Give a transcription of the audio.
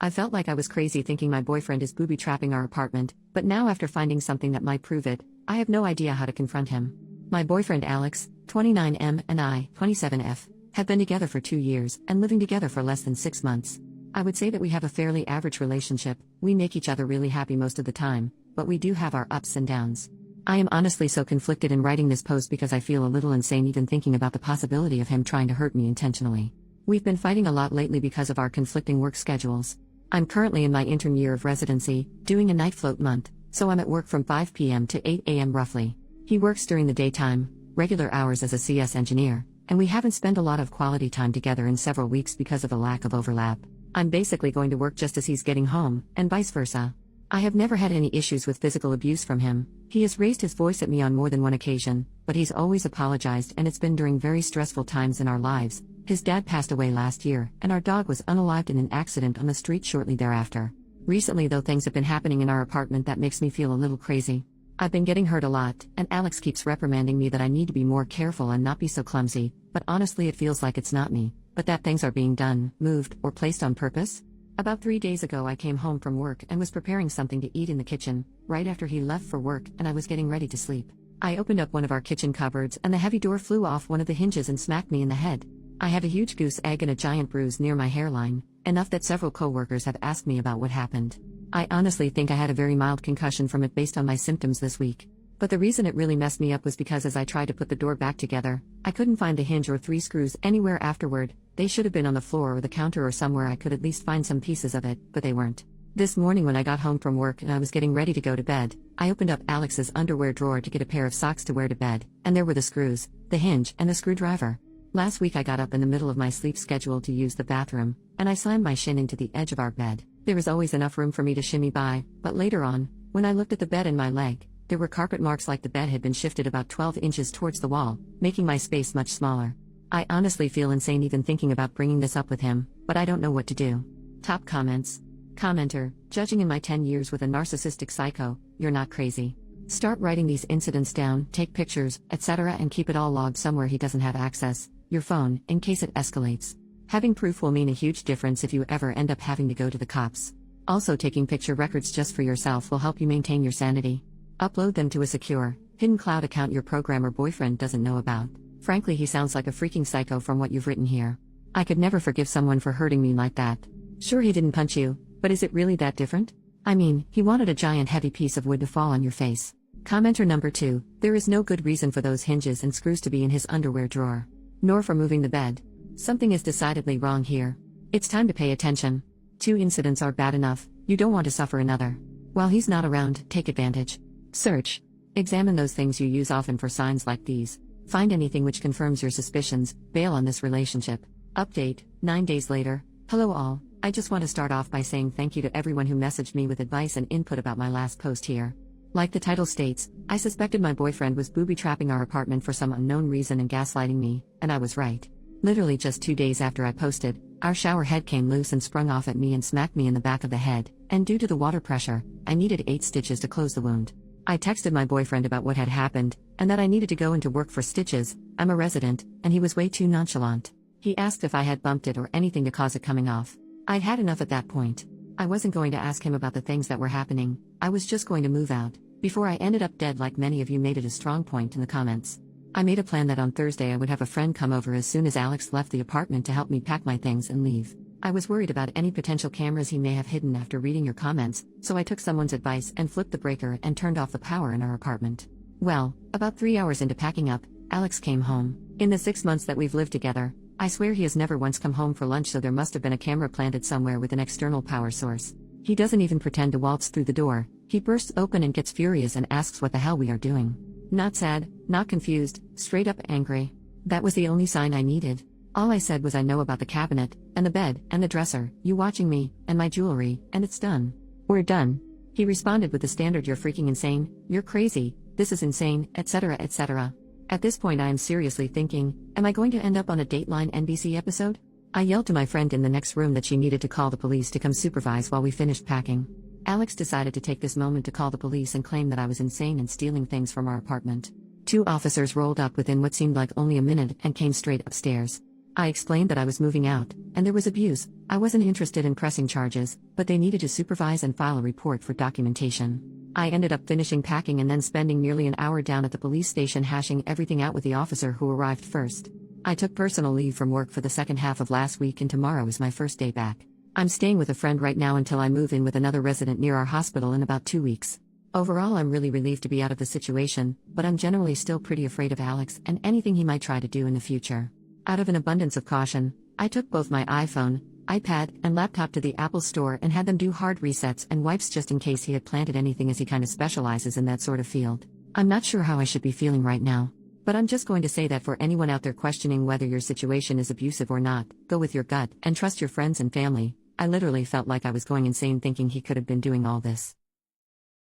I felt like I was crazy thinking my boyfriend is booby-trapping our apartment, but now after finding something that might prove it, I have no idea how to confront him. My boyfriend Alex, 29M, and I, 27F, have been together for 2 years and living together for less than 6 months. I would say that we have a fairly average relationship. We make each other really happy most of the time, but we do have our ups and downs. I am honestly so conflicted in writing this post because I feel a little insane even thinking about the possibility of him trying to hurt me intentionally. We've been fighting a lot lately because of our conflicting work schedules. I'm currently in my intern year of residency, doing a night float month, so I'm at work from 5 p.m. to 8 a.m. roughly. He works during the daytime, regular hours as a CS engineer, and we haven't spent a lot of quality time together in several weeks because of the lack of overlap. I'm basically going to work just as he's getting home, and vice versa. I have never had any issues with physical abuse from him. He has raised his voice at me on more than one occasion, but he's always apologized, and it's been during very stressful times in our lives. His dad passed away last year, and our dog was unalived in an accident on the street shortly thereafter. Recently though, things have been happening in our apartment that makes me feel a little crazy. I've been getting hurt a lot, and Alex keeps reprimanding me that I need to be more careful and not be so clumsy, but honestly it feels like it's not me, but that things are being done, moved, or placed on purpose. About 3 days ago I came home from work and was preparing something to eat in the kitchen, right after he left for work, and I was getting ready to sleep. I opened up one of our kitchen cupboards and the heavy door flew off one of the hinges and smacked me in the head. I have a huge goose egg and a giant bruise near my hairline, enough that several co-workers have asked me about what happened. I honestly think I had a very mild concussion from it based on my symptoms this week. But the reason it really messed me up was because as I tried to put the door back together, I couldn't find the hinge or 3 screws anywhere afterward. They should have been on the floor or the counter or somewhere I could at least find some pieces of it, but they weren't. This morning when I got home from work and I was getting ready to go to bed, I opened up Alex's underwear drawer to get a pair of socks to wear to bed, and there were the screws, the hinge, and the screwdriver. Last week I got up in the middle of my sleep schedule to use the bathroom, and I slammed my shin into the edge of our bed. There was always enough room for me to shimmy by, but later on, when I looked at the bed and my leg, there were carpet marks like the bed had been shifted about 12 inches towards the wall, making my space much smaller. I honestly feel insane even thinking about bringing this up with him, but I don't know what to do. Top comments. Commenter, judging in my 10 years with a narcissistic psycho, you're not crazy. Start writing these incidents down, take pictures, etc. and keep it all logged somewhere he doesn't have access, your phone, in case it escalates. Having proof will mean a huge difference if you ever end up having to go to the cops. Also, taking picture records just for yourself will help you maintain your sanity. Upload them to a secure, hidden cloud account your programmer boyfriend doesn't know about. Frankly, he sounds like a freaking psycho from what you've written here. I could never forgive someone for hurting me like that. Sure, he didn't punch you, but is it really that different? I mean, he wanted a giant heavy piece of wood to fall on your face. Commenter number 2, there is no good reason for those hinges and screws to be in his underwear drawer. Nor for moving the bed. Something is decidedly wrong here. It's time to pay attention. 2 incidents are bad enough, you don't want to suffer another. While he's not around, take advantage. Search. Examine those things you use often for signs like these. Find anything which confirms your suspicions, bail on this relationship. Update, 9 days later. Hello all, I just want to start off by saying thank you to everyone who messaged me with advice and input about my last post here. Like the title states, I suspected my boyfriend was booby-trapping our apartment for some unknown reason and gaslighting me, and I was right. Literally just 2 days after I posted, our shower head came loose and sprung off at me and smacked me in the back of the head, and due to the water pressure, I needed 8 stitches to close the wound. I texted my boyfriend about what had happened, and that I needed to go into work for stitches. I'm a resident, and he was way too nonchalant. He asked if I had bumped it or anything to cause it coming off. I'd had enough at that point. I wasn't going to ask him about the things that were happening, I was just going to move out, before I ended up dead like many of you made it a strong point in the comments. I made a plan that on Thursday I would have a friend come over as soon as Alex left the apartment to help me pack my things and leave. I was worried about any potential cameras he may have hidden after reading your comments, so I took someone's advice and flipped the breaker and turned off the power in our apartment. Well, about 3 hours into packing up, Alex came home. In the 6 months that we've lived together, I swear he has never once come home for lunch, so there must have been a camera planted somewhere with an external power source. He doesn't even pretend to waltz through the door, he bursts open and gets furious and asks what the hell we are doing. Not sad, not confused, straight up angry. That was the only sign I needed. All I said was I know about the cabinet, and the bed, and the dresser, you watching me, and my jewelry, and it's done. We're done. He responded with the standard "you're freaking insane, you're crazy, this is insane, etc. etc. At this point I am seriously thinking, am I going to end up on a Dateline NBC episode? I yelled to my friend in the next room that she needed to call the police to come supervise while we finished packing. Alex decided to take this moment to call the police and claim that I was insane and stealing things from our apartment. 2 officers rolled up within what seemed like only a minute and came straight upstairs. I explained that I was moving out, and there was abuse. I wasn't interested in pressing charges, but they needed to supervise and file a report for documentation. I ended up finishing packing and then spending nearly an hour down at the police station hashing everything out with the officer who arrived first. I took personal leave from work for the second half of last week, and tomorrow is my first day back. I'm staying with a friend right now until I move in with another resident near our hospital in about 2 weeks. Overall, I'm really relieved to be out of the situation, but I'm generally still pretty afraid of Alex and anything he might try to do in the future. Out of an abundance of caution, I took both my iPhone, iPad, and laptop to the Apple store and had them do hard resets and wipes just in case he had planted anything, as he kind of specializes in that sort of field. I'm not sure how I should be feeling right now, but I'm just going to say that for anyone out there questioning whether your situation is abusive or not, go with your gut and trust your friends and family. I literally felt like I was going insane thinking he could have been doing all this.